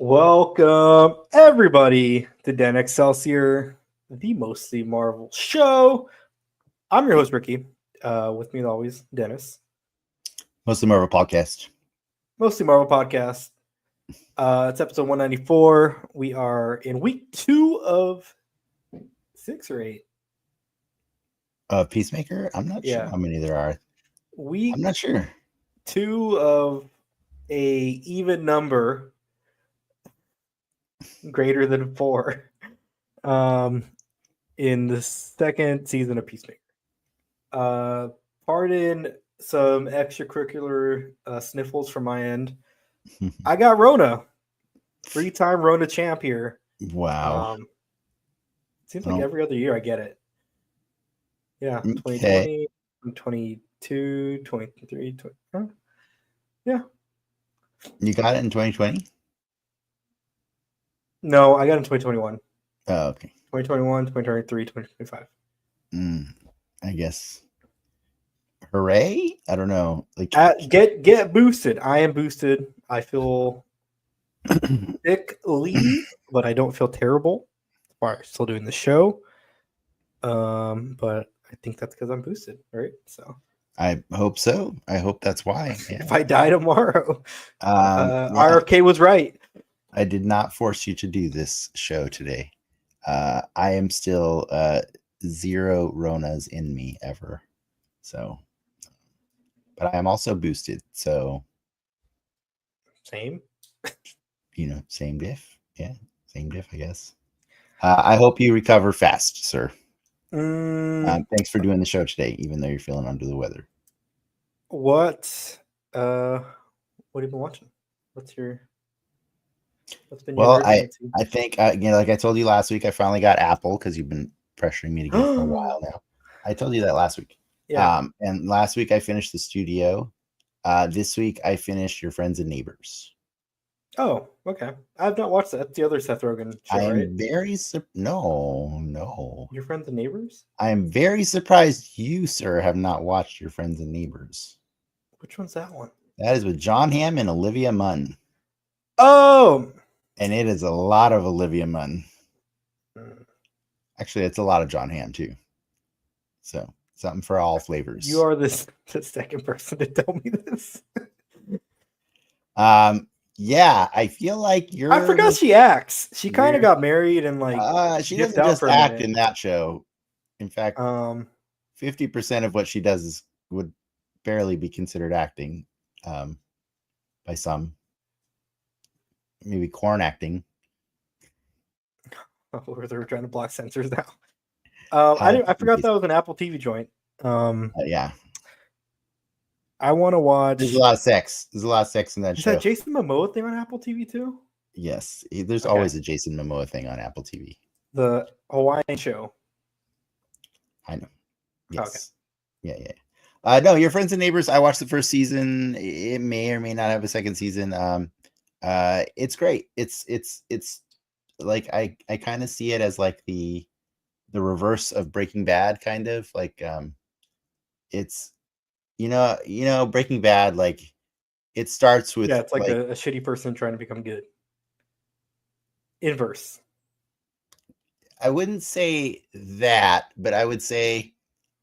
Welcome, everybody, to Dan Excelsior, the Mostly Marvel show. I'm your host, Ricky. With me, as always, Dennis. Mostly Marvel podcast. Mostly Marvel podcast. It's episode 194. We are in week 2 of 6 or 8. Peacemaker? I'm not sure how many there are. Week I'm not sure. 2 of a even number greater than 4 in the second season of Peacemaker. Pardon some extracurricular sniffles from my end. I got Rona. 3-time Rona champ here. Wow. Seems like every other year I get it. Yeah, 2020, 2022, 23, 20, yeah. You got it in 2020? No, I got it in 2021. Oh, okay. 2021, 2023, 2025. I guess. Hooray? I don't know. Like get boosted. I am boosted. I feel sickly, but I don't feel terrible. Why I'm still doing the show. But I think that's because I'm boosted, right? So I hope so. I hope that's why. If I die tomorrow, yeah. RFK was right. I did not force you to do this show today. I am still 0 Ronas in me ever. So, but I am also boosted. So, same. Same diff. Yeah, same diff, I guess. I hope you recover fast, sir. Thanks for doing the show today, even though you're feeling under the weather. What have you been watching? What's been your I think like I told you last week, I finally got Apple because you've been pressuring me to get it for a while now. I told you that last week. Yeah. And last week I finished The Studio. This week I finished Your Friends and Neighbors. Oh, okay. I've not watched that. That's the other Seth Rogen show, I am right? very no. Your Friends and Neighbors? I am very surprised you, sir, have not watched Your Friends and Neighbors. Which one's that one? That is with John Hamm and Olivia Munn. Oh! And it is a lot of Olivia Munn. Actually, it's a lot of John Hamm, too. So, something for all flavors. You are the second person to tell me this. Yeah, I feel like you're... I forgot she acts. She kind of got married and like... she doesn't just act in that show. In fact, 50% of what she does would barely be considered acting by some. Maybe corn acting. Oh, they're trying to block censors now. I forgot that was an Apple TV joint. Yeah. I want to watch. There's a lot of sex. There's a lot of sex in that show. Is that Jason Momoa thing on Apple TV too? Yes, there's always a Jason Momoa thing on Apple TV. The Hawaiian show. I know. Yes. Okay. Yeah. No, Your Friends and Neighbors. I watched the first season. It may or may not have a second season. It's great. It's like I kind of see it as like the reverse of Breaking Bad, kind of like it's Breaking Bad, like it starts with it's like a shitty person trying to become good. Inverse. I wouldn't say that, but I would say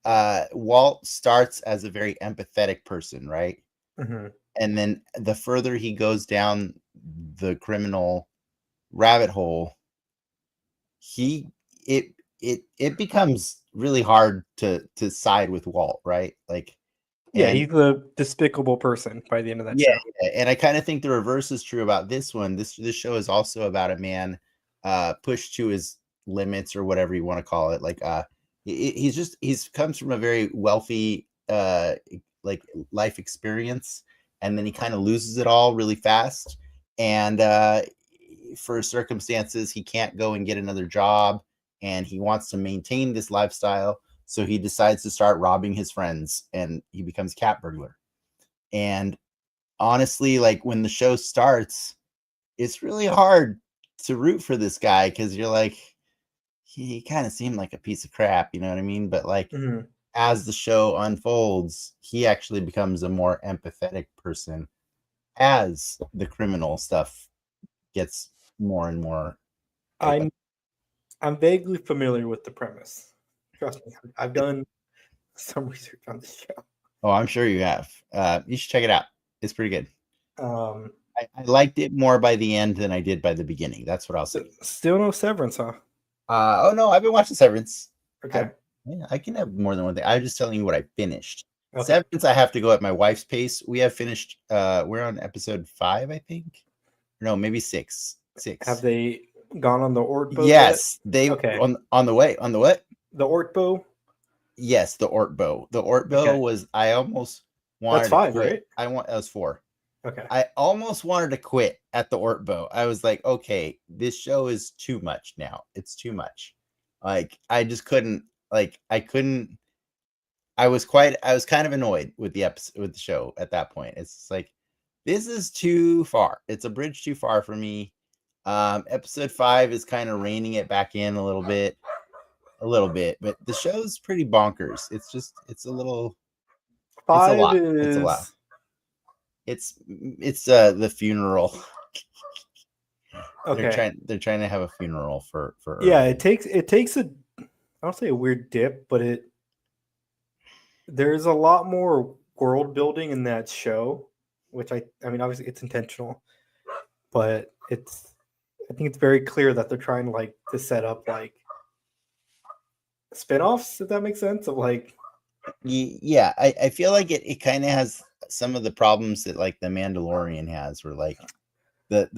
Walt starts as a very empathetic person, right? Mm-hmm. And then the further he goes down the criminal rabbit hole, it becomes really hard to side with Walt, right? Like, he's a despicable person by the end of that show. Yeah, and I kind of think the reverse is true about this one. This show is also about a man pushed to his limits, or whatever you want to call it. Like he's comes from a very wealthy like life experience, and then he kind of loses it all really fast, and for circumstances he can't go and get another job, and he wants to maintain this lifestyle, so he decides to start robbing his friends, and he becomes cat burglar. And honestly, like when the show starts, it's really hard to root for this guy, because you're like, he kind of seemed like a piece of crap, you know what I mean? But like, as the show unfolds, he actually becomes a more empathetic person as the criminal stuff gets more and more. I'm vaguely familiar with the premise. Trust me, I've done some research on this show. Oh, I'm sure you have. You should check it out. It's pretty good. I liked it more by the end than I did by the beginning. That's what I'll say. Still no Severance, huh? Oh no, I've been watching Severance. Okay. I can have more than one thing. I'm just telling you what I finished. Okay. Severance, I have to go at my wife's pace. We have finished. We're on episode 5, I think. No, maybe 6. 6. Have they gone on the Ortbo? Yes, yet? they okay. on the way. On the what? The Ortbo. Yes, the Ortbo. The Ortbo was. I almost wanted. That's 5, to quit. right? That was 4. Okay. I almost wanted to quit at the Ortbo. I was like, okay, this show is too much now. It's too much. Like, I just couldn't. Like, I couldn't. I was kind of annoyed with the episode, with the show at that point. It's like, this is too far. It's a bridge too far for me. Episode 5 is kind of reining it back in a little bit, but the show's pretty bonkers. It's a little. 5 it's a lot. is. It's a lot. It's the funeral. Okay. They're trying to have a funeral for yeah, it takes a, I don't say a weird dip, but there's a lot more world building in that show, which I mean obviously it's intentional, but I think it's very clear that they're trying to set up like spin-offs, if that makes sense, of like. Yeah, I feel like it kind of has some of the problems that like the Mandalorian has, where like the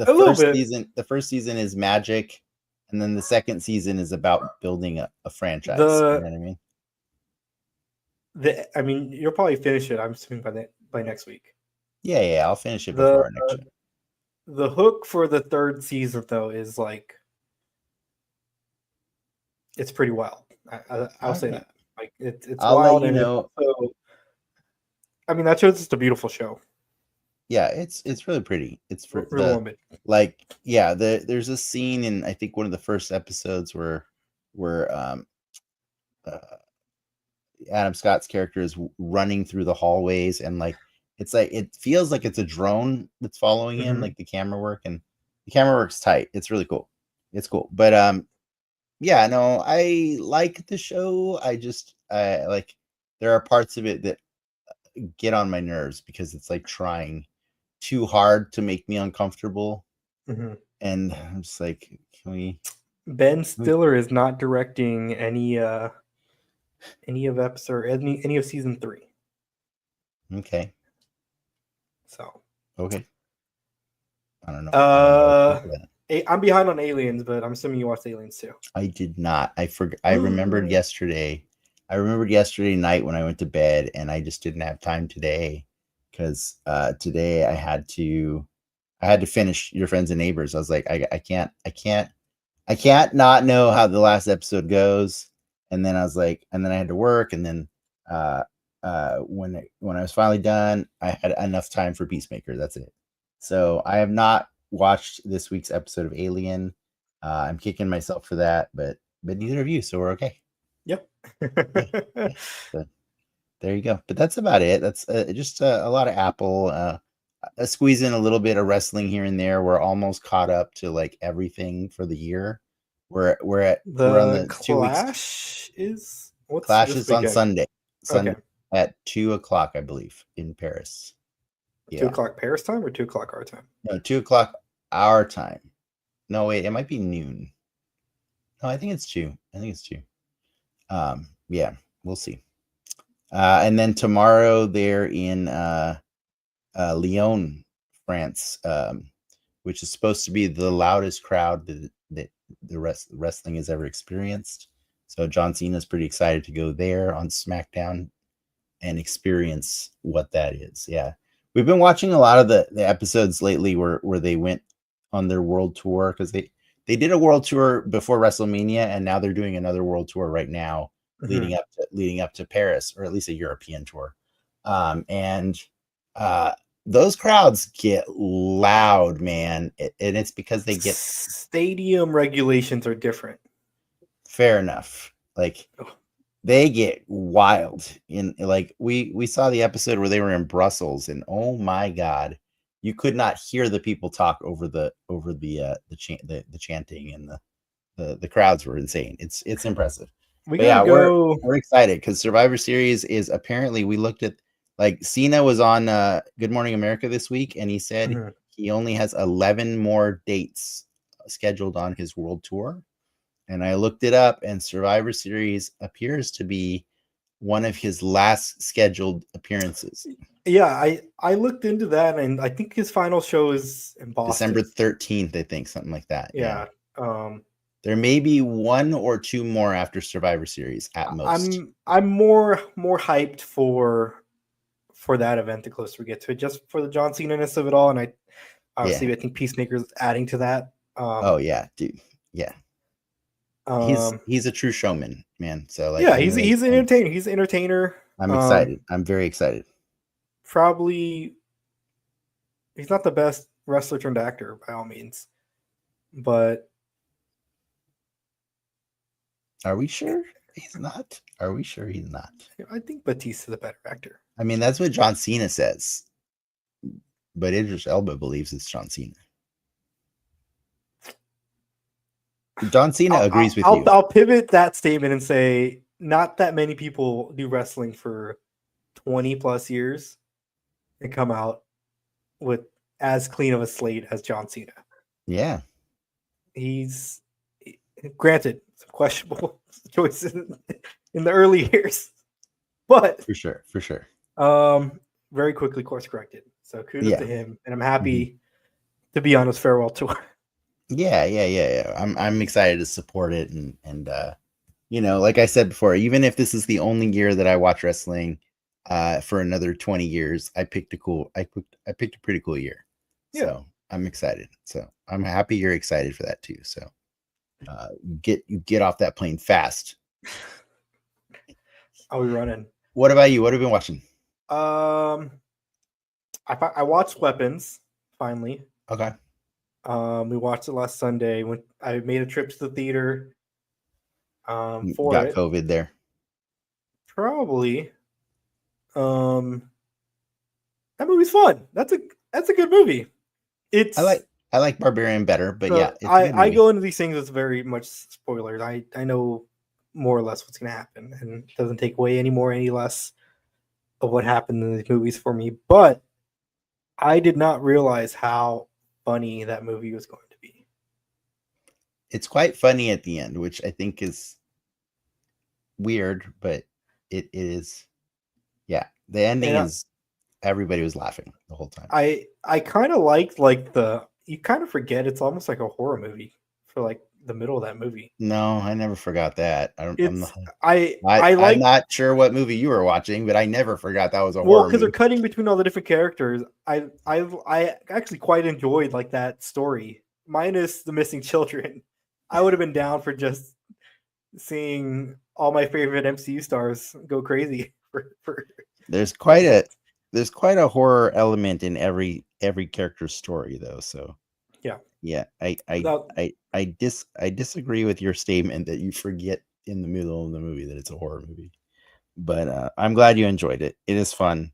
first season is magic, and then the second season is about building a franchise. You know what I mean? I mean, you'll probably finish it, I'm assuming, by next week. Yeah, I'll finish it before our next show. The hook for the third season, though, is like, it's pretty wild. I'll say that. Like it's I'll wild, let you and know. I mean, that show's just a beautiful show. Yeah, it's really pretty. It's for there's a scene in I think one of the first episodes where Adam Scott's character is running through the hallways, and like it's like it feels like it's a drone that's following him, like the camera work's tight. It's really cool. It's cool. But yeah, no, I like the show. I like there are parts of it that get on my nerves because it's like trying too hard to make me uncomfortable. And I'm just like, can we? Ben Stiller is not directing any of episode any of season 3. Okay. So. Okay. I don't know. I'm behind on Aliens, but I'm assuming you watched Aliens too. I did not. I forgot. I remembered yesterday. I remembered yesterday night when I went to bed, and I just didn't have time today because today I had to finish Your Friends and Neighbors. I was like, I can't not know how the last episode goes. And then I was like, and then I had to work, and then when I was finally done, I had enough time for Peacemaker. That's it. So I have not watched this week's episode of Alien. I'm kicking myself for that, but neither of you, so we're okay. Yep. Yeah. So, there you go. But that's about it. That's just a lot of Apple. Squeeze in a little bit of wrestling here and there. We're almost caught up to like everything for the year. We're on the Clash 2 weeks. Clash is on Sunday. At 2:00, I believe, in Paris. Yeah. 2:00 Paris time or 2:00 our time? No, 2:00 our time. No, wait, it might be noon. No, I think it's 2. Yeah, we'll see. And then tomorrow they're in Lyon, France, which is supposed to be the loudest crowd that the wrestling has ever experienced. So John Cena's pretty excited to go there on SmackDown and experience what that is. Yeah. We've been watching a lot of the episodes lately where they went on their world tour, because they did a world tour before WrestleMania, and now they're doing another world tour right now, leading up to Paris, or at least a European tour. And those crowds get loud, man, and it's because they get stadium regulations are different. Fair enough. Like they get wild. In like we saw the episode where they were in Brussels, and oh my god, you could not hear the people talk over the chanting, and the crowds were insane. It's impressive. We But gotta yeah, go. we're excited because Survivor Series is apparently, we looked at, like, Cena was on Good Morning America this week, and he said Mhm. he only has 11 more dates scheduled on his world tour. And I looked it up, and Survivor Series appears to be one of his last scheduled appearances. Yeah, I looked into that, and I think his final show is in Boston. December 13th, I think, something like that. Yeah. There may be one or two more after Survivor Series at most. I'm more hyped for that event the closer we get to it, just for the John Cena-ness of it all. And I obviously I think Peacemaker's adding to that. Oh yeah, dude. Yeah. He's a true showman, man. So like, yeah, he's an entertainer. He's an entertainer. I'm excited. I'm very excited. Probably he's not the best wrestler turned actor by all means, but are we sure he's not? Are we sure he's not? I think Batista's the better actor. I mean, that's what John Cena says, but Idris Elba believes it's John Cena. John Cena agrees with you. I'll pivot that statement and say not that many people do wrestling for 20 plus years and come out with as clean of a slate as John Cena. Yeah. He's granted some questionable choices in the early years, but for sure. very quickly course corrected. So kudos to him, and I'm happy to be on his farewell tour. Yeah. I'm excited to support it, and you know, like I said before, even if this is the only year that I watch wrestling for another 20 years, I picked a pretty cool year. Yeah. So I'm excited. So I'm happy you're excited for that too. So you get off that plane fast. I'll be running. What about you? What have you been watching? I watched Weapons finally. Okay. We watched it last Sunday when I made a trip to the theater. For got COVID there. Probably. That movie's fun. That's a good movie. I like Barbarian better, but yeah, it's I go into these things with very much spoilers. I know more or less what's gonna happen, and it doesn't take away any less of what happened in these movies for me. But I did not realize how funny that movie was going to be. It's quite funny at the end, which I think is weird, but it is. Yeah, the ending is everybody was laughing the whole time. I kind of liked you kind of forget it's almost like a horror movie for like the middle of that movie. No, I never forgot that. I'm not sure what movie you were watching, but I never forgot that was a horror movie. Because they're cutting between all the different characters. I actually quite enjoyed like that story, minus the missing children. I would have been down for just seeing all my favorite MCU stars go crazy. There's quite a horror element in every character's story, though. So yeah, I disagree with your statement that you forget in the middle of the movie that it's a horror movie. But I'm glad you enjoyed it. It is fun.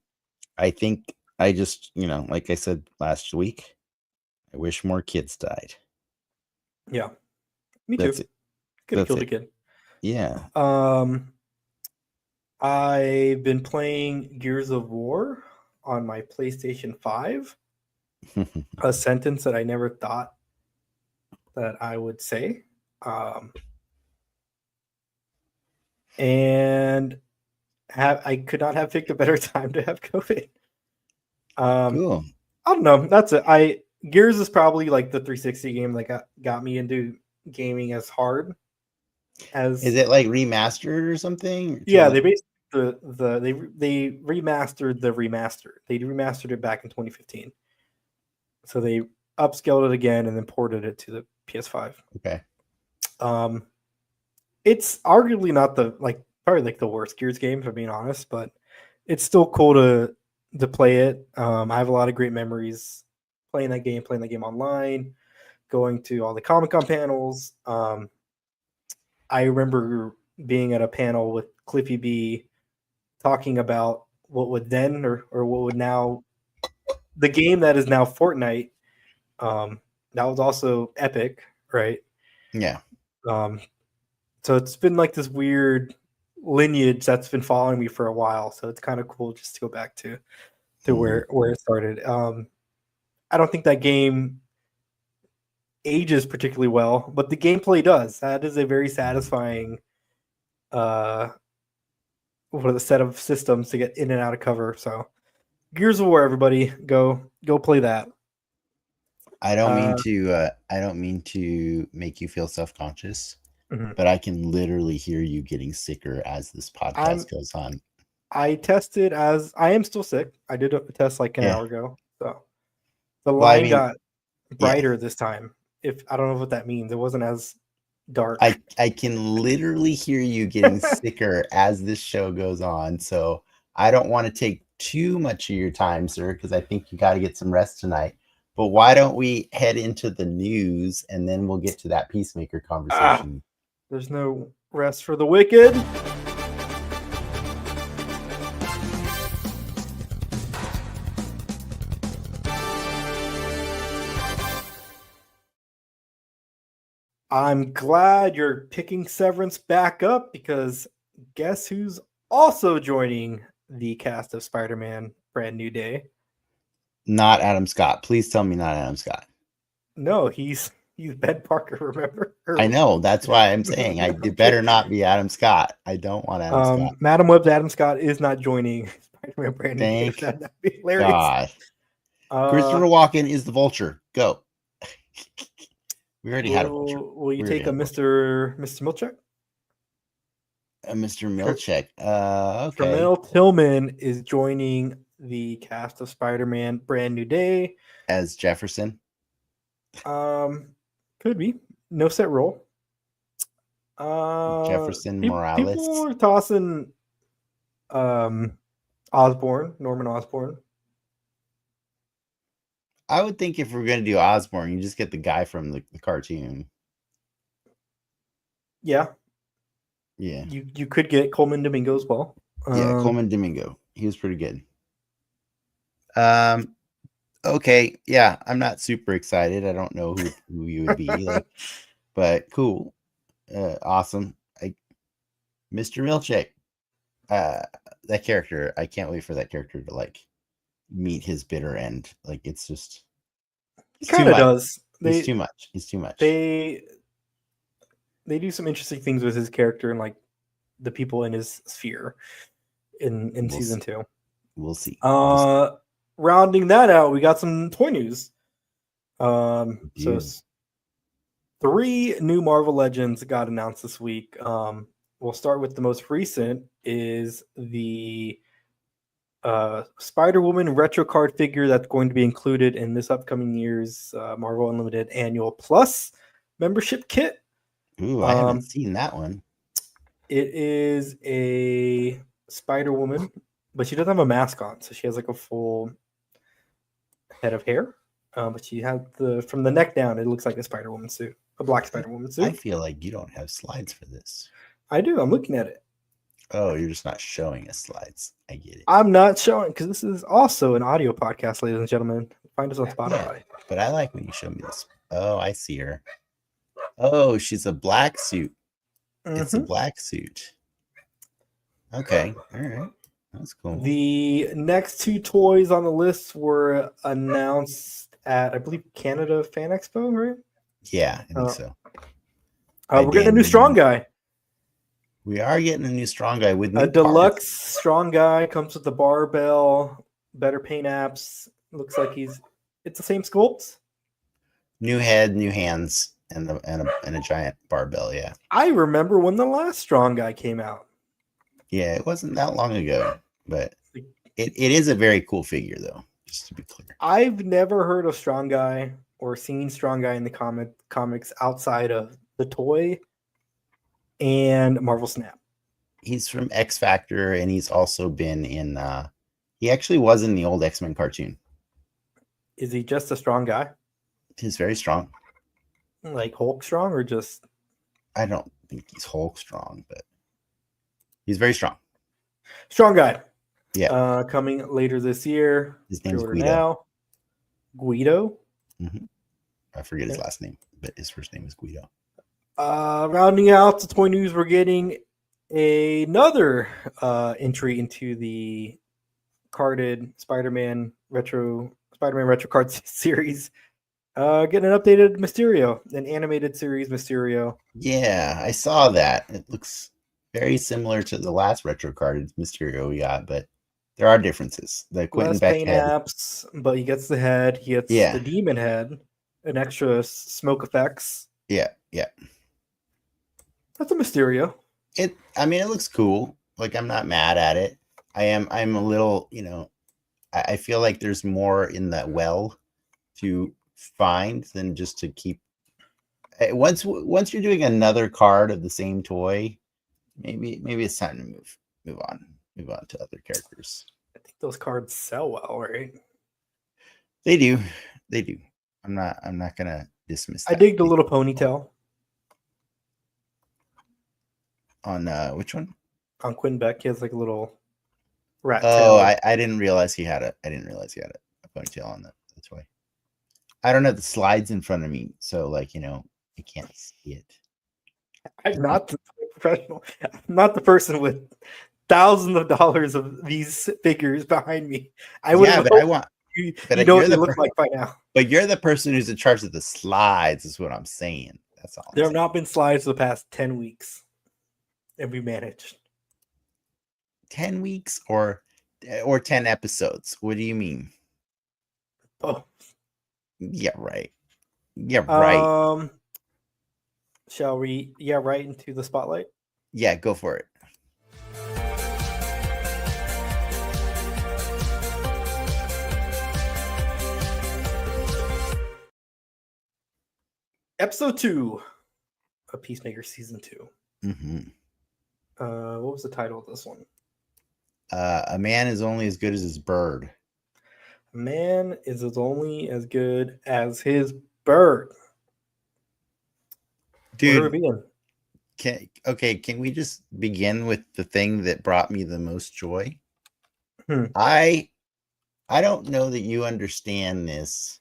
I think I just, like I said last week, I wish more kids died. Yeah, me too. Could have killed a kid. Yeah. I've been playing Gears of War on my PlayStation 5. A sentence that I never thought that I would say. And I could not have picked a better time to have COVID. Cool. I don't know. That's it. Gears is probably like the 360 game that got me into gaming as hard as. Is it like remastered or something? Yeah, they basically they remastered the remaster. They remastered it back in 2015. So they upscaled it again and then ported it to the PS5. Okay. It's arguably not probably like the worst Gears game, if I'm being honest, but it's still cool to play it. I have a lot of great memories playing that game online, going to all the Comic-Con panels. I remember being at a panel with Cliffy B talking about what would then or what would now the game that is now Fortnite, that was also Epic, right? Yeah. So it's been like this weird lineage that's been following me for a while. So it's kind of cool just to go back to where it started. I don't think that game ages particularly well, but the gameplay does. That is a very satisfying for the set of systems to get in and out of cover. So Gears of War, everybody, go play that. I don't mean to make you feel self-conscious, but I can literally hear you getting sicker as this podcast goes on. I tested as I am still sick. I did a test like an hour ago. So the line got brighter this time. If I don't know what that means. It wasn't as dark. I can literally hear you getting sicker as this show goes on. So I don't want to take too much of your time, sir, because I think you got to get some rest tonight. But why don't we head into the news and then we'll get to that Peacemaker conversation. There's no rest for the wicked. I'm glad you're picking Severance back up because guess who's also joining the cast of Spider-Man Brand New Day? Not Adam Scott. Please tell me not Adam Scott. No, he's Ben Parker, remember? I know. That's why I'm saying it better not be Adam Scott. I don't want Adam Scott. Madam Web's Adam Scott is not joining Spider-Man Brand New Day. That'd be hilarious. God. Christopher Walken is the Vulture. Go. We already had a Vulture. Will you take a Mr. Milchek? Mr. Milchek. Okay. Tremel Tillman is joining the cast of Spider-Man Brand New Day as Jefferson. Could be. No set role. Jefferson Morales. People were tossing Norman Osborn. I would think if we're going to do Osborn, you just get the guy from the cartoon. Yeah. Yeah. You could get Coleman Domingo as well. Yeah, Coleman Domingo. He was pretty good. Okay. Yeah, I'm not super excited. I don't know who you would be, but cool. Awesome. Mr. Milchek. That character, I can't wait for that character to meet his bitter end. It's just he kind of does. He's too much. They do some interesting things with his character and the people in his sphere in season 2. We'll see. Rounding that out, we got some toy news. So 3 new Marvel Legends got announced this week. We'll start with the most recent is the Spider-Woman retro card figure that's going to be included in this upcoming year's Marvel Unlimited Annual Plus membership kit. Ooh, I haven't seen that one. It is a Spider-Woman, but she doesn't have a mask on, so she has a full head of hair. But she has from the neck down, it looks like a Spider-Woman suit, a black Spider-Woman suit. I feel like you don't have slides for this. I do. I'm looking at it. Oh, you're just not showing us slides. I get it. I'm not showing because this is also an audio podcast, ladies and gentlemen. Find us on Spotify. Yeah, but I like when you show me this. Oh, I see her. Oh, she's a black suit. Mm-hmm. It's a black suit. Okay. All right. That's cool. The next 2 toys on the list were announced at, I believe, Canada Fan Expo, right? Yeah, I think so. We're getting a new Strong Guy. We are getting a new Strong Guy with a deluxe Strong Guy. Comes with the barbell, better paint apps. Looks like it's the same sculpt. New head, new hands, and a giant barbell. Yeah, I remember when the last Strong Guy came out. Yeah, it wasn't that long ago, but it is a very cool figure, though. Just to be clear, I've never heard of Strong Guy or seen Strong Guy in the comics outside of the toy and Marvel Snap. He's from X Factor, and he's also been in. He actually was in the old X-Men cartoon. Is he just a strong guy? He's very strong. Like Hulk strong, or just? I don't think he's Hulk strong, but he's very strong. Strong guy. Yeah. Coming later this year. His name's Pre-order Guido. now. Guido. I forget his Yeah. last name, but his first name is Guido. Rounding out the toy news, we're getting another entry into the carded Spider-Man retro card series. Getting an updated Mysterio, an animated series Mysterio. Yeah, I saw that. It looks very similar to the last retro carded Mysterio we got, but there are differences. The Quentin Less Beck paint head. apps, but he gets the head. He gets Yeah. the demon head, an extra smoke effects. Yeah. That's a Mysterio. It looks cool. Like, I'm not mad at it. I'm a little, I feel like there's more in that well to find than just to keep. Once you're doing another card of the same toy, maybe it's time to move on to other characters. I think those cards sell well, right? They do. I'm not gonna dismiss that. I dig the little ponytail On which one? on Quinn Beck. He has like a little rat Oh, tail. I didn't realize he had a ponytail on the toy. I don't have the slides in front of me, so I can't see it. I'm not the professional. I'm not the person with thousands of dollars of these figures behind me. I would have. But I want. You But know you're what they the look like by now. But you're the person who's in charge of the slides, is what I'm saying. That's all. There have not been slides for the past 10 weeks, and we managed. 10 weeks or 10 episodes. What do you mean? Oh, Yeah, right. shall we? Yeah, right into the spotlight. Yeah, go for it. Episode 2 of Peacemaker season 2. Mm-hmm. What was the title of this one? A man is only as good as his bird. A man is only as good as his bird. Dude, can we just begin with the thing that brought me the most joy? I don't know that you understand this.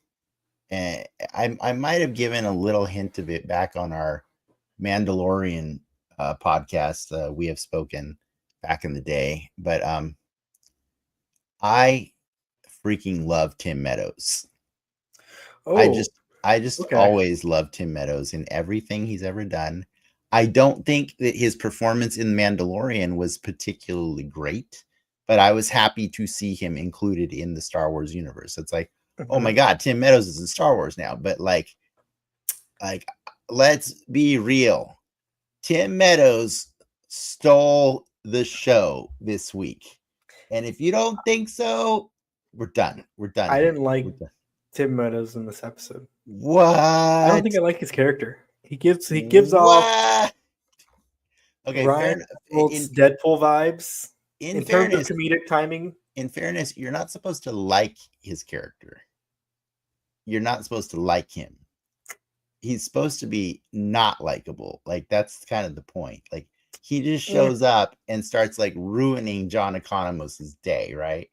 I might have given a little hint of it back on our Mandalorian podcast. We have spoken back in the day, but I freaking love Tim Meadows. I just always love Tim Meadows in everything he's ever done. I don't think that his performance in Mandalorian was particularly great, but I was happy to see him included in the Star Wars universe. It's like, oh my God, Tim Meadows is in Star Wars now. But like, let's be real. Tim Meadows stole the show this week. And if you don't think so, we're done. I didn't like Tim Meadows in this episode. What? I don't think I like his character. He gives off Ryan Deadpool vibes. In terms of comedic timing. In fairness, you're not supposed to like his character. You're not supposed to like him. He's supposed to be not likable. Like, that's kind of the point. Like, he just shows up and starts like ruining John Economos' day, right?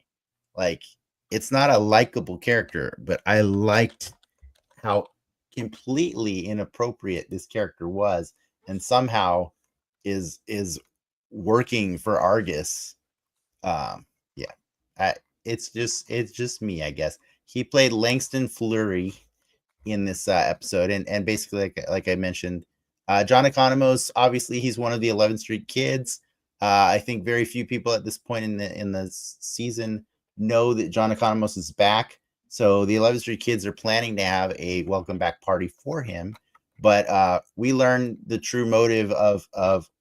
Like, it's not a likable character, but I liked how completely inappropriate this character was, and somehow is working for Argus. It's just me, I guess. He played Langston Fleury in this episode, and basically, like I mentioned, John Economos, obviously he's one of the 11th Street kids. I think very few people at this point in the season know that John Economos is back. So the 11th Street kids are planning to have a welcome back party for him. But we learn the true motive of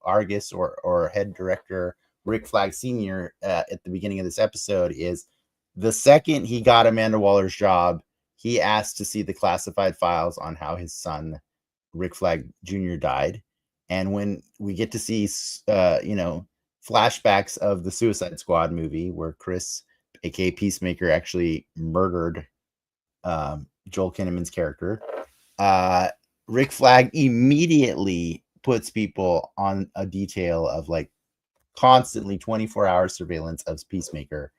Argus or head director Rick Flag Sr. At the beginning of this episode is the second he got Amanda Waller's job, he asked to see the classified files on how his son, Rick Flag Jr., died. And when we get to see, flashbacks of the Suicide Squad movie where Chris, aka Peacemaker, actually murdered Joel Kinnaman's character, Rick Flag immediately puts people on a detail of like constantly 24-hour surveillance of Peacemaker.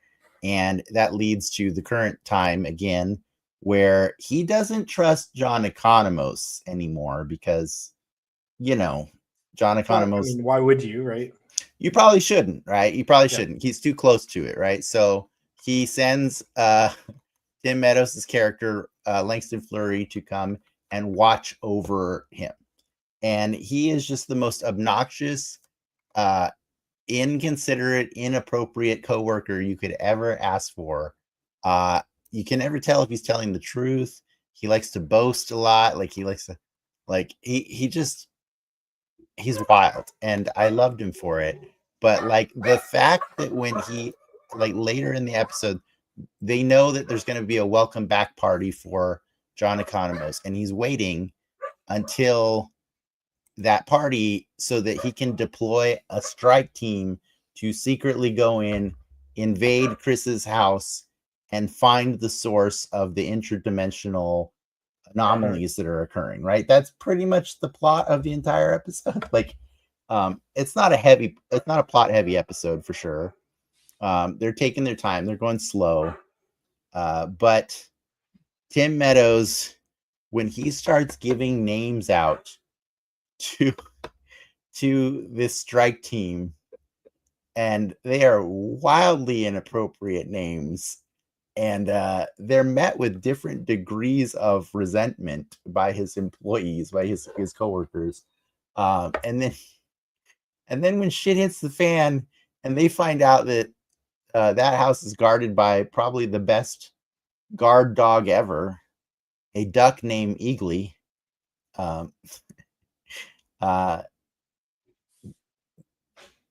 And that leads to the current time again, where he doesn't trust John Economos anymore because, you know, John Economos. I mean, why would you, right? You probably shouldn't, right? You probably Yeah. shouldn't. He's too close to it, right? So he sends Tim Meadows' character, Langston Fleury, to come and watch over him. And he is just the most obnoxious, inconsiderate, inappropriate coworker you could ever ask for. You can never tell if he's telling the truth. He likes to boast a lot. Like he likes to, like he's wild, and I loved him for it. But like the fact that when he, like later in the episode, they know that there's going to be a welcome back party for John Economos, and he's waiting until that party so that he can deploy a strike team to secretly go in, invade Chris's house, and find the source of the interdimensional anomalies that are occurring, right? That's pretty much the plot of the entire episode. Like, it's not a plot heavy episode for sure. They're taking their time, they're going slow. But Tim Meadows, when he starts giving names out to this strike team, and they are wildly inappropriate names, and they're met with different degrees of resentment by his employees, by his coworkers, and then when shit hits the fan and they find out that that house is guarded by probably the best guard dog ever, a duck named Eagly.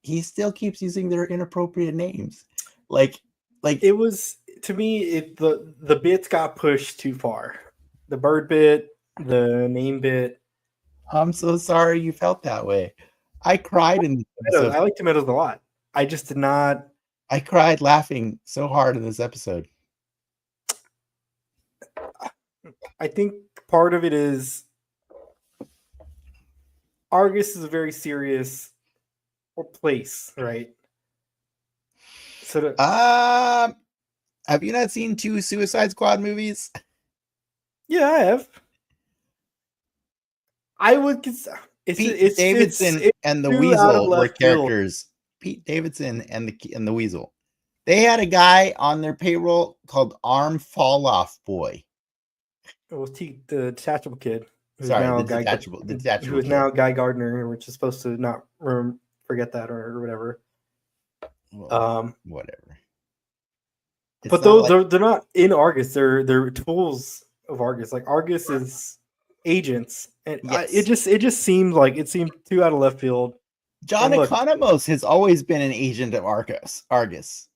He still keeps using their inappropriate names. Like it was, to me, the bits got pushed too far. The bird bit, the name bit. I'm so sorry you felt that way. I cried in this episode. I like tomatoes a lot. I just did not. I cried laughing so hard in this episode. I think part of it is Argus is a very serious place, right? So have you not seen 2 Suicide Squad movies? Yeah, I have. I would Pete Davidson and the Weasel were characters. Pete Davidson and the Weasel. They had a guy on their payroll called Arm Fall Off Boy. It was the detachable kid. Sorry, the detachable who is now Guy Gardner, which is supposed to not forget that or whatever. Well, whatever. But those they're not in Argus. They're tools of Argus. Like Argus is agents, and yes. It just seemed too out of left field. John Economos has always been an agent of Argus.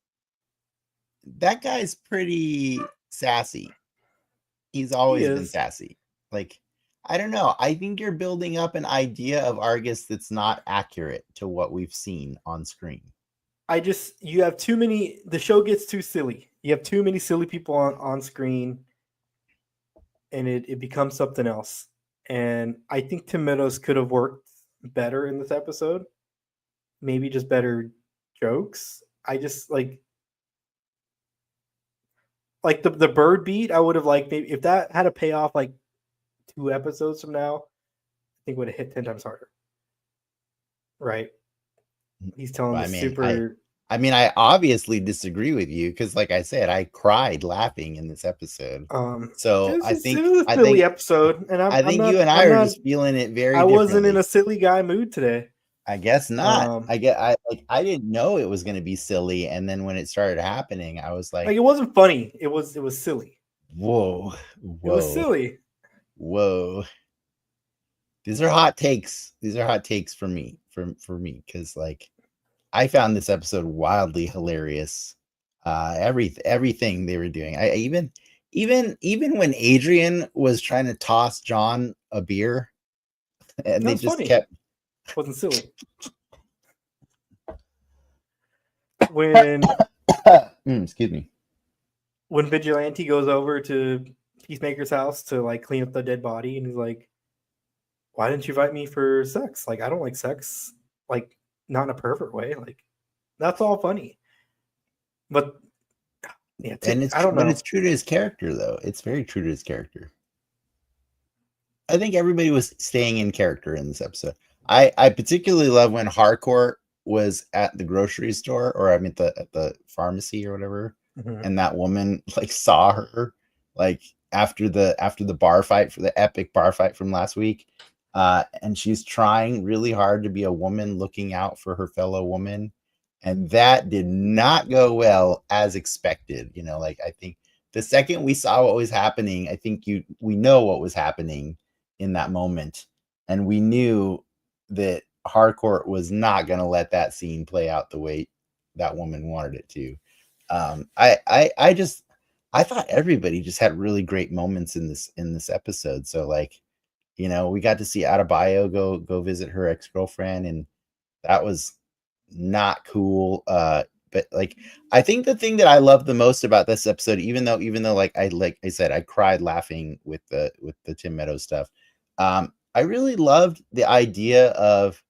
That guy's pretty sassy. He's always been sassy. Like, I don't know. I think you're building up an idea of Argus that's not accurate to what we've seen on screen. You have too many. The show gets too silly. You have too many silly people on screen, and it becomes something else. And I think Tim Meadows could have worked better in this episode. Maybe just better jokes. I just like the bird beat. I would have liked, maybe if that had a payoff like 2 episodes from now, I think would have hit 10 times harder. Right? He's telling I obviously disagree with you because, like I said, I cried laughing in this episode. I think it was a silly episode, and I think you and I are just feeling it very. I wasn't in a silly guy mood today. I guess not. I didn't know it was going to be silly, and then when it started happening, I was like, it wasn't funny. It was silly. Whoa. It was silly. Whoa. These are hot takes. These are hot takes for me. For me, because like I found this episode wildly hilarious. Everything they were doing. I even when Adrian was trying to toss John a beer, and they just kept. It wasn't silly. When excuse me. When Vigilante goes over to Peacemaker's house to like clean up the dead body, and he's like, "Why didn't you invite me for sex? Like, I don't like sex. Like, not in a pervert way. Like, that's all funny." But Yeah, And it's I don't but know. it's true to his character though. It's very true to his character. I think everybody was staying in character in this episode. I particularly love when Harcourt was at the grocery store, or I mean at the pharmacy or whatever, Mhm. and that woman like saw her like after the bar fight, for the epic bar fight from last week. And she's trying really hard to be a woman looking out for her fellow woman. And that did not go well as expected. You know, like I think the second we saw what was happening, I think we know what was happening in that moment. And we knew that Harcourt was not going to let that scene play out the way that woman wanted it to. I thought everybody just had really great moments in this episode. So like, you know, we got to see Adebayo go visit her ex-girlfriend, and that was not cool. But like, I think the thing that I love the most about this episode, even though like I said, I cried laughing with the Tim Meadows stuff. I really loved the idea of,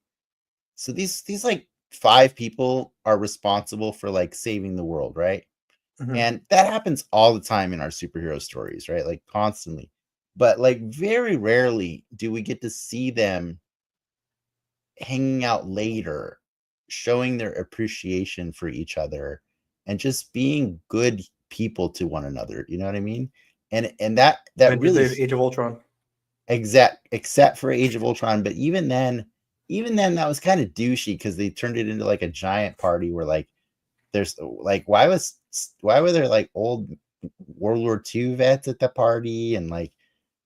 so these like 5 people are responsible for like saving the world, right? Mhm. And that happens all the time in our superhero stories, right? Like constantly. But like very rarely do we get to see them hanging out later, showing their appreciation for each other, and just being good people to one another. You know what I mean? And that Avengers really Age of Ultron. except for Age of Ultron, but even then that was kind of douchey because they turned it into like a giant party where like there's like why were there like old World War II vets at the party, and like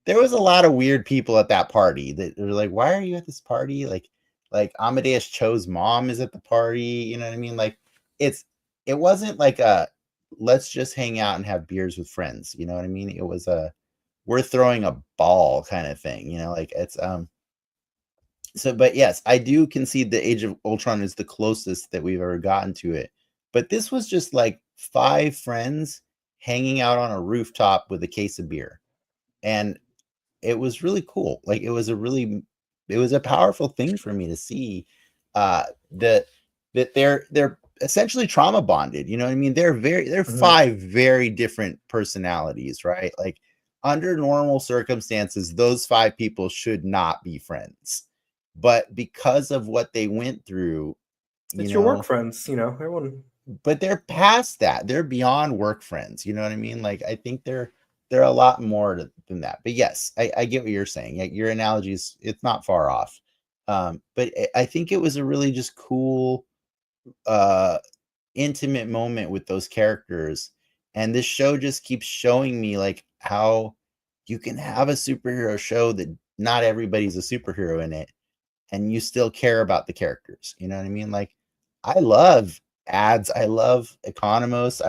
there was a lot of weird people at that party that were like, why are you at this party? Like Amadeus Cho's mom is at the party, you know what I mean? Like it wasn't like a let's just hang out and have beers with friends, you know what I mean? It was a we're throwing a ball kind of thing, you know, like it's so but yes, I do concede the Age of Ultron is the closest that we've ever gotten to it. But this was just like 5 friends hanging out on a rooftop with a case of beer. And it was really cool. Like it was a powerful thing for me to see that they're essentially trauma bonded. You know what I mean? They're Mhm. 5 very different personalities, right? Like under normal circumstances, those 5 people should not be friends. But because of what they went through, you It's your work know, friends, you know. Everyone. but they're past that. They're beyond work friends. You know what I mean? Like I think they're a lot more than that. But yes, I get what you're saying. Your analogies, it's not far off. But I think it was a really just cool, uh, intimate moment with those characters. And this show just keeps showing me like how you can have a superhero show that not everybody's a superhero in it, and you still care about the characters. You know what I mean? Like I love ads. I love Economos.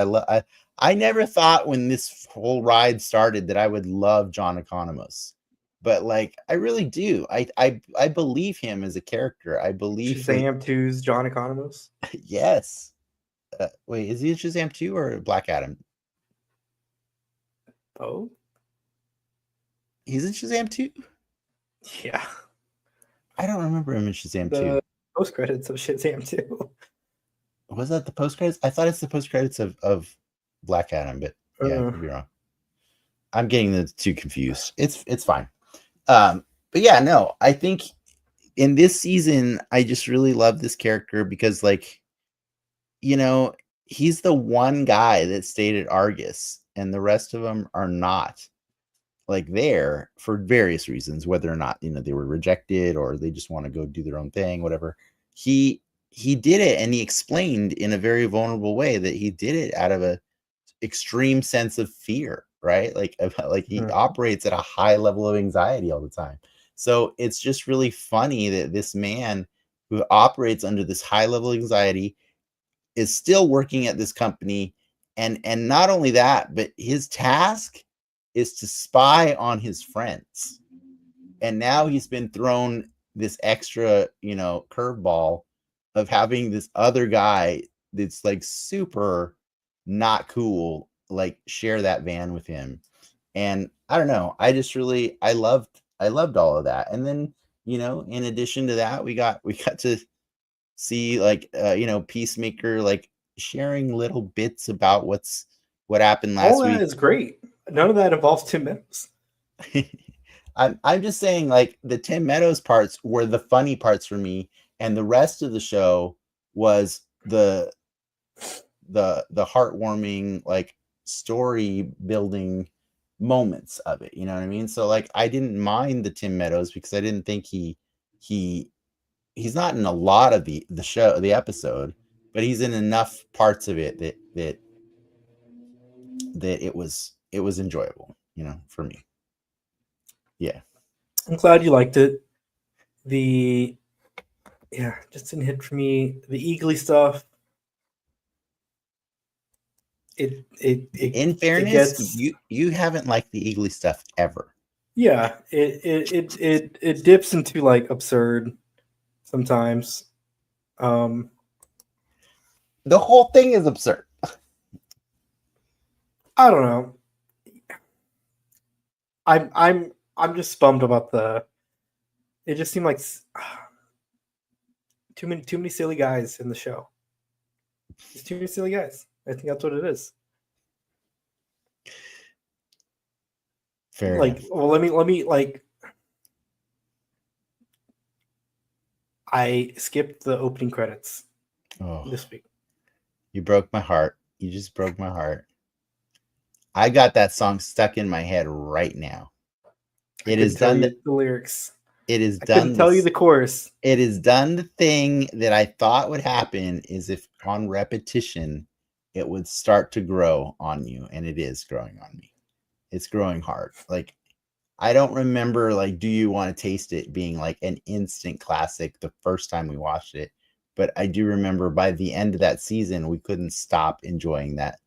I never thought when this whole ride started that I would love John Economos. But like I really do. I believe him as a character. I believe that Shazam 2's John Economos. yes. Wait, is he in Shazam 2 or Black Adam? Oh, He's in Shazam 2? yeah. I don't remember him in Shazam 2. The post credits of Shazam 2. Was that the post credits? I thought it's the post credits of Black Adam, but yeah, I Uh, could be wrong. I'm getting the 2 confused. It's fine. But yeah, no, I think in this season, I just really love this character because, like, you know, he's the one guy that stayed at Argus, and the rest of them are not like there for various reasons, whether or not, you know, they were rejected or they just want to go do their own thing, whatever. He did it, and he explained in a very vulnerable way that he did it out of a extreme sense of fear, right? Like like he mhm. operates at a high level of anxiety all the time. So it's just really funny that this man who operates under this high level of anxiety is still working at this company, and not only that, but his task is to spy on his friends. And now he's been thrown this extra, you know, curveball of having this other guy that's like super not cool, like share that van with him. And I don't know, I just really I loved all of that. And then, you know, in addition to that, we got to see like you know, Peacemaker like sharing little bits about what's what happened All last that week. is great. None of that involves Tim Meadows. I'm just saying, like, the Tim Meadows parts were the funny parts for me, and the rest of the show was the heartwarming, like, story building moments of it. You know what I mean? So, like, I didn't mind the Tim Meadows because I didn't think he's not in a lot of the show, the episode, but he's in enough parts of it that it was enjoyable, you know, for me. Yeah. I'm glad you liked it. Just didn't hit for me. The Eagly stuff. In fairness, you haven't liked the Eagly stuff ever. Yeah, it dips into like absurd sometimes. The whole thing is absurd. I don't know. I'm just bummed about the. It just seemed like too many silly guys in the show. There's too many silly guys. I think that's what it is. Fair like, enough. well, let me like. I skipped the opening credits this week. You broke my heart. You just broke my heart. I got that song stuck in my head right now. It is done the lyrics. It is I done. couldn't tell you the chorus. It is done the thing that I thought would happen is if on repetition, it would start to grow on you, and it is growing on me. It's growing hard. Like, I don't remember, like, Do You Want to Taste It being like an instant classic the first time we watched it, but I do remember by the end of that season, we couldn't stop enjoying that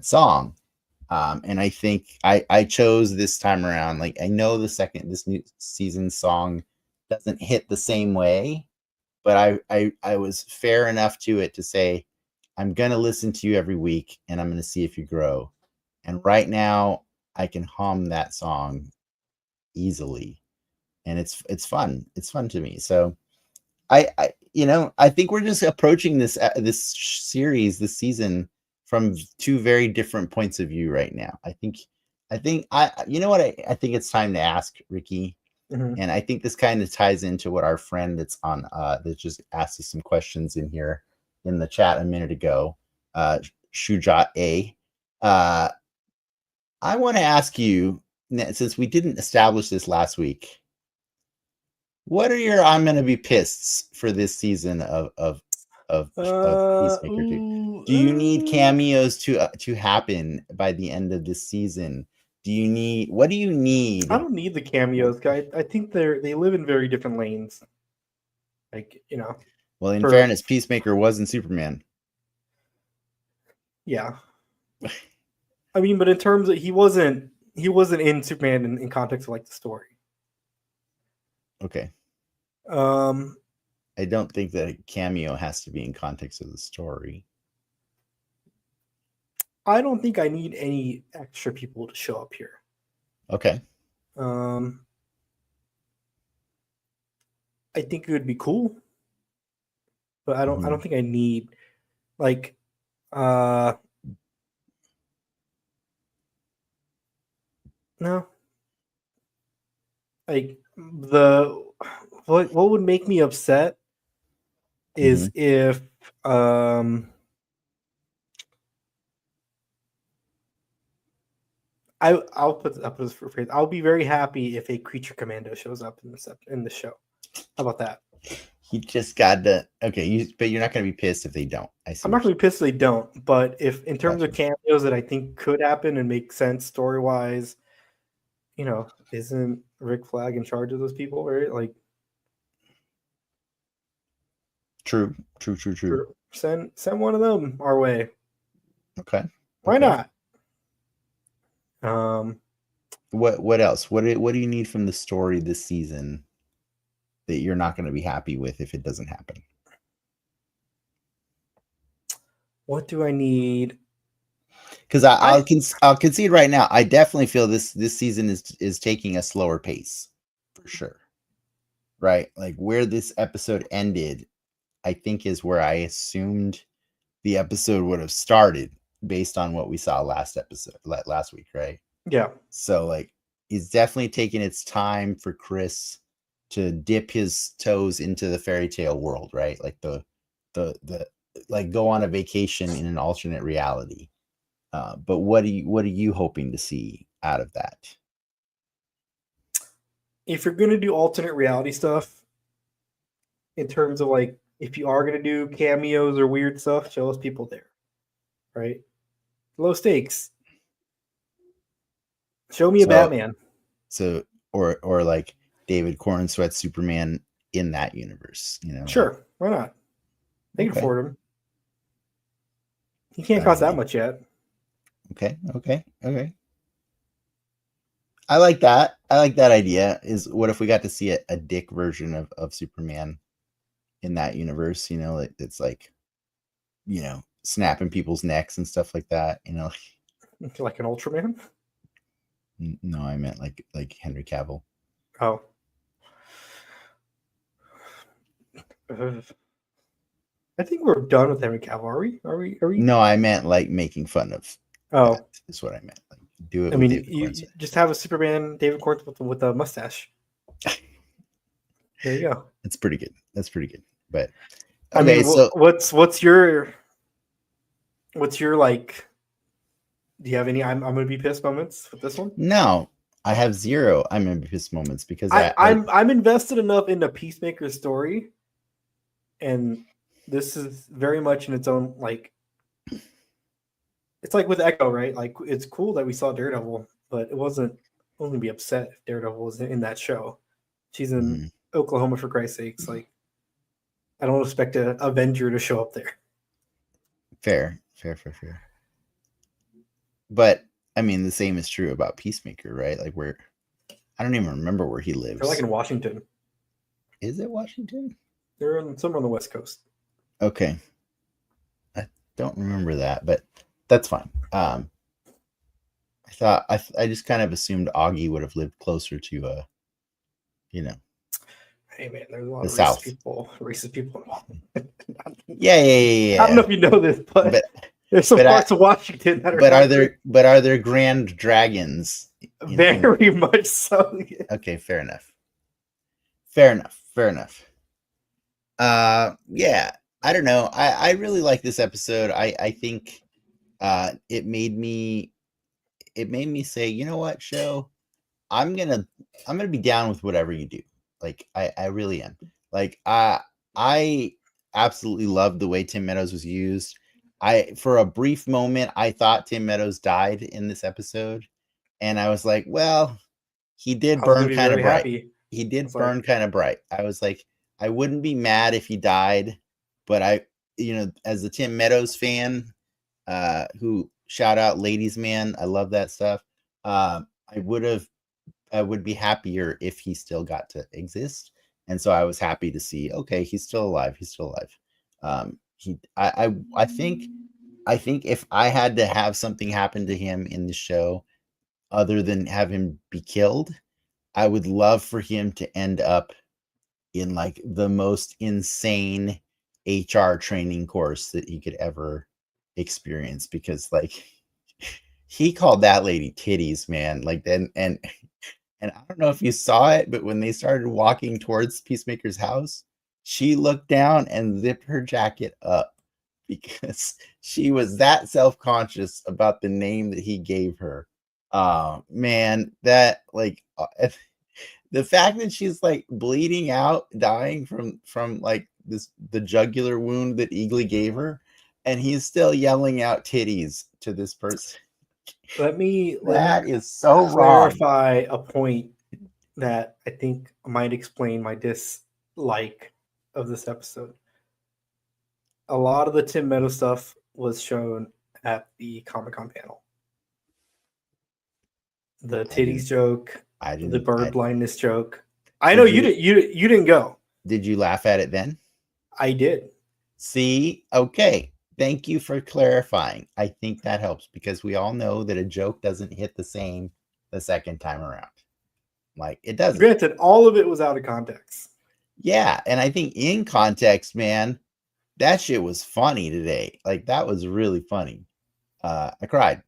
song. And I think I chose this time around. Like, I know this new season song doesn't hit the same way, but I was fair enough to it to say, I'm going to listen to you every week and I'm going to see if you grow. And right now I can hum that song easily, and it's fun. It's fun to me. So I think we're just approaching this series, this season, from two very different points of view right now. I think you know what, I think it's time to ask Ricky. Mm-hmm. And I think this kind of ties into what our friend that's on that just asked us some questions in here in the chat a minute ago, Shujat A. I want to ask you, since we didn't establish this last week, what are your I'm gonna be pissed for this season of Peacemaker 2? Do you need cameos to happen by the end of this season? What do you need? I don't need the cameos, guy. I think they live in very different lanes. Like, you know. Well, in fairness, Peacemaker wasn't Superman. Yeah. I mean, but in terms of he wasn't in Superman in context of like the story. Okay. I don't think that a cameo has to be in context of the story. I don't think I need any extra people to show up here. Okay. I think it would be cool, but I don't think I need like no. Like what would make me upset is if I'll put this for phrase. I'll be very happy if a creature commando shows up in the show. How about that? He just got to but you're not going to be pissed if they don't. I'm not going to be pissed if they don't, but if in terms of cameos that I think could happen and make sense story wise, you know, isn't Rick Flag in charge of those people, right? Like, true. Send one of them our way. Okay. Why not? What else? What do you need from the story this season that you're not going to be happy with if it doesn't happen? What do I need? Because I'll concede right now, I definitely feel this season is taking a slower pace, for sure. Right? Like, where this episode ended, I think is where I assumed the episode would have started. based on what we saw last week, right? Yeah. So like it's definitely taking its time for Chris to dip his toes into the fairy tale world, right? Like the like go on a vacation in an alternate reality. But what are you hoping to see out of that? If you're gonna do alternate reality stuff, in terms of like if you are gonna do cameos or weird stuff, show us people there, right? Low stakes. Show me a Batman. So or like David Cornsweat Superman in that universe, you know? Sure, like, why not? They can afford him. He can't cost that much yet. Okay. I like that. I like that idea. Is what if we got to see a dick version of Superman in that universe? You know, it's like, you know, snapping people's necks and stuff like that. You know, like an Ultraman. No, I meant like Henry Cavill. Oh. I think we're done with Henry Cavill. Are we? No, I meant like making fun of. Oh, is what I meant. Like do it. I mean, you just have a Superman David Cornsweat with a mustache. There you go. That's pretty good. But okay, I mean, so what's your like? Do you have any I'm gonna be pissed moments with this one? No, I have zero I'm gonna be pissed moments because I'm invested enough into Peacemaker's story, and this is very much in its own like. It's like with Echo, right? Like it's cool that we saw Daredevil, but it wasn't only be upset if Daredevil was in that show. She's in Oklahoma, for Christ's sakes. Like, I don't expect an Avenger to show up there. Fair. But I mean, the same is true about Peacemaker, right? Like I don't even remember where he lives. They're like in Washington. Is it Washington? They're somewhere on the West Coast. Okay. I don't remember that, but that's fine. I thought I just kind of assumed Augie would have lived closer to you know. Hey man, there's a lot of racist people involved. Yeah. I don't know if you know this, but there's some parts of Washington that are are there grand dragons? Very much so. Yeah. Okay, fair enough. Yeah, I don't know. I really like this episode. I think it made me say, you know what, show, I'm gonna be down with whatever you do. Like I really am. Like I absolutely loved the way Tim Meadows was used. For a brief moment I thought Tim Meadows died in this episode, and I was like, well, he did burn kind of bright. He did burn kind of bright. I was like, I wouldn't be mad if he died, but I, you know, as a Tim Meadows fan, who shout out Ladies Man, I love that stuff. I would be happier if he still got to exist, and so I was happy to see. Okay, he's still alive. I think if I had to have something happen to him in the show, other than have him be killed, I would love for him to end up in like the most insane HR training course that he could ever experience, because like he called that lady titties, man. Like and I don't know if you saw it, but when they started walking towards Peacemaker's house, she looked down and zipped her jacket up because she was that self-conscious about the name that he gave her. Man, that like the fact that she's like bleeding out, dying from like the jugular wound that Eagly gave her, and he's still yelling out titties to this person. That is so clarify a point that I think might explain my dislike of this episode. A lot of the Tim Meadows stuff was shown at the Comic-Con panel. The titties joke, the bird blindness joke. I know you didn't go. Did you laugh at it then? I did. See, okay. Thank you for clarifying. I think that helps, because we all know that a joke doesn't hit the same the second time around. Like it doesn't. Granted, all of it was out of context. Yeah, and I think in context, man, that shit was funny today. Like that was really funny. I cried.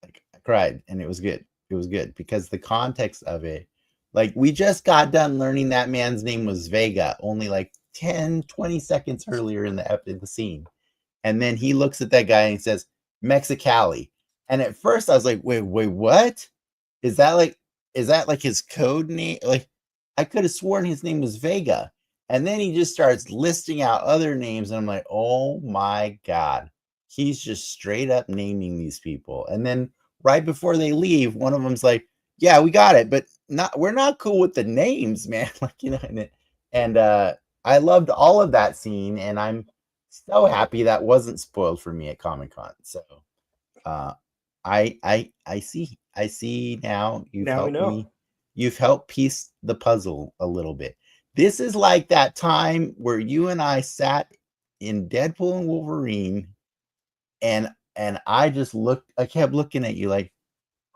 Like I cried, and it was good. It was good because the context of it, like we just got done learning that man's name was Vega only like 10, 20 seconds earlier in the scene. And then he looks at that guy and he says, Mexicali. And at first I was like, wait, what? Is that like his code name? Like I could have sworn his name was Vega. And then he just starts listing out other names. And I'm like, oh my God. He's just straight up naming these people. And then right before they leave, one of them's like, yeah, we got it, but we're not cool with the names, man. Like, and I loved all of that scene, and I'm so happy that wasn't spoiled for me at Comic-Con. So I see now Now we know. You've helped piece the puzzle a little bit. This is like that time where you and I sat in Deadpool and Wolverine, and I kept looking at you like,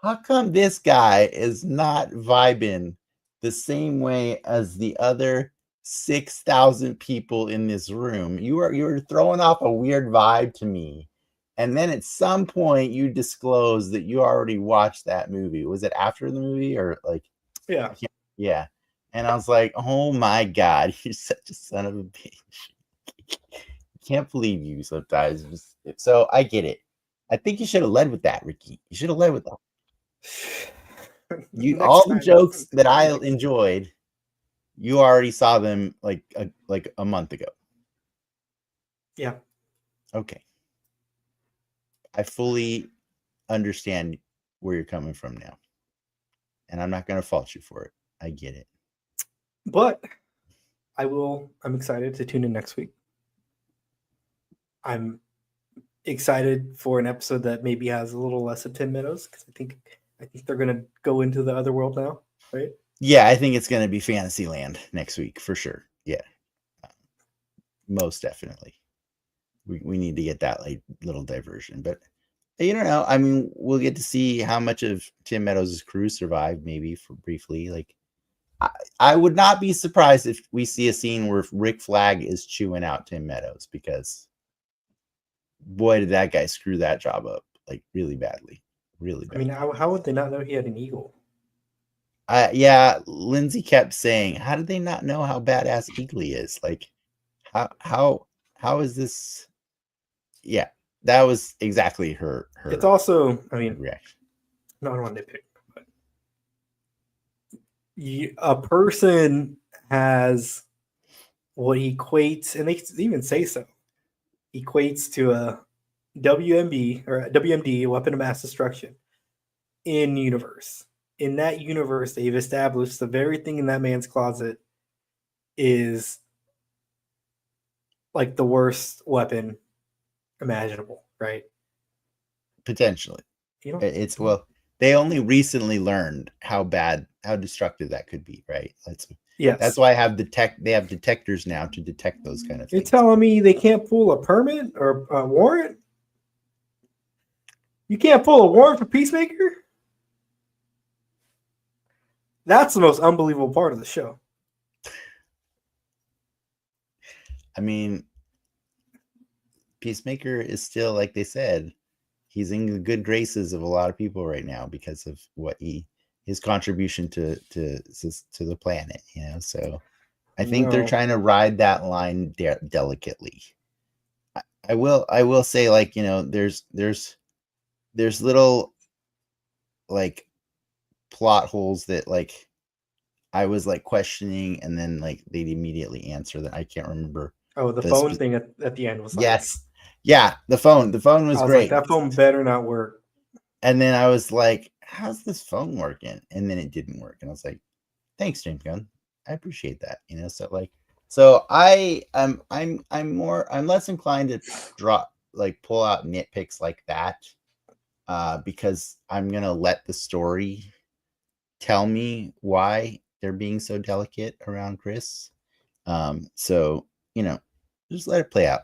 how come this guy is not vibing the same way as the other 6,000 people in this room? You were throwing off a weird vibe to me. And then at some point you disclosed that you already watched that movie. Was it after the movie or like? Yeah. Yeah. And I was like, oh my God, you're such a son of a bitch. Can't believe you sometimes. So I get it. I think you should have led with that, Ricky. You should have led with that. All the jokes that I enjoyed, you already saw them like a month ago. Yeah. Okay. I fully understand where you're coming from now. And I'm not going to fault you for it. I get it. But I'm excited to tune in next week. I'm excited for an episode that maybe has a little less of Tim Meadows because I think they're gonna go into the other world now, right? Yeah, I think it's gonna be Fantasyland next week for sure. Yeah, most definitely. We need to get that like little diversion, but you don't know. I mean, we'll get to see how much of Tim Meadows' crew survived, maybe for briefly. Like, I would not be surprised if we see a scene where Rick Flag is chewing out Tim Meadows because boy, did that guy screw that job up like really badly. Really bad. I mean, how would they not know he had an eagle? Yeah, Lindsay kept saying, how did they not know how badass Eagly is? Like, how is this? Yeah, that was exactly her. It's also, I mean, reaction. No, I don't want to nitpick, but a person has what equates, and they even say so, equates to a WMD or WMD, weapon of mass destruction, in universe. In that universe, they've established the very thing in that man's closet is like the worst weapon imaginable, right? Potentially. Well, they only recently learned how destructive that could be, right? That's why they have detectors now to detect those kind of things. You're telling me they can't pull a permit or a warrant? You can't pull a warrant for Peacemaker? That's the most unbelievable part of the show. I mean, Peacemaker is still, like they said, he's in the good graces of a lot of people right now because of what his contribution to the planet, So I think they're trying to ride that line delicately. I will say, like, there's little like plot holes that like I was like questioning, and then like they'd immediately answer that. I can't remember. Oh, the phone thing at the end was like, yes. Yeah, the phone was great. Like, that phone better not work. And then I was like, how's this phone working? And then it didn't work. And I was like, thanks, James Gunn. I appreciate that. So I'm less inclined to pull out nitpicks like that, because I'm gonna let the story tell me why they're being so delicate around Chris. So just let it play out.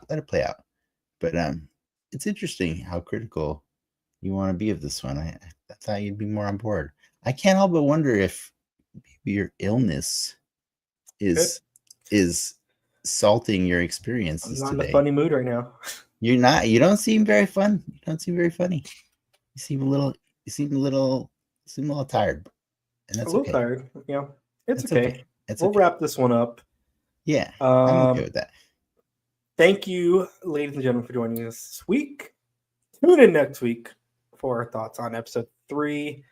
But it's interesting how critical you want to be of this one. I thought you'd be more on board. I can't help but wonder if maybe your illness is salting your experiences I'm not today. in a funny mood right now. You're not. You don't seem very fun. You don't seem very funny. You seem a little. You seem a little. You seem a little tired, and A that's little okay. tired. Yeah, it's That's okay. okay. It's We'll okay. wrap this one up. Yeah, I'm okay Um, with that. Thank you, ladies and gentlemen, for joining us this week. Tune in next week for our thoughts on episode 3.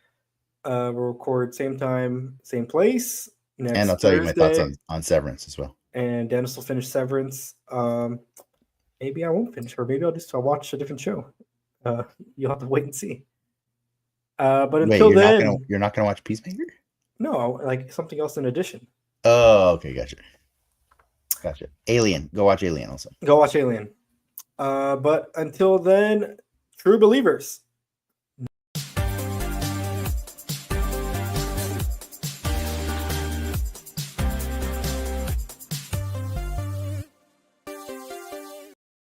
We'll record same time, same place next And I'll tell you my thoughts Thursday. on Severance as well. And Dennis will finish Severance. Maybe I won't finish, or maybe I'll watch a different show. You'll have to wait and see. But Wait, until then, you're not gonna watch Peacemaker? no, like something else in addition. Oh, okay, gotcha. Alien, go watch Alien also. Go watch Alien. But until then, true believers.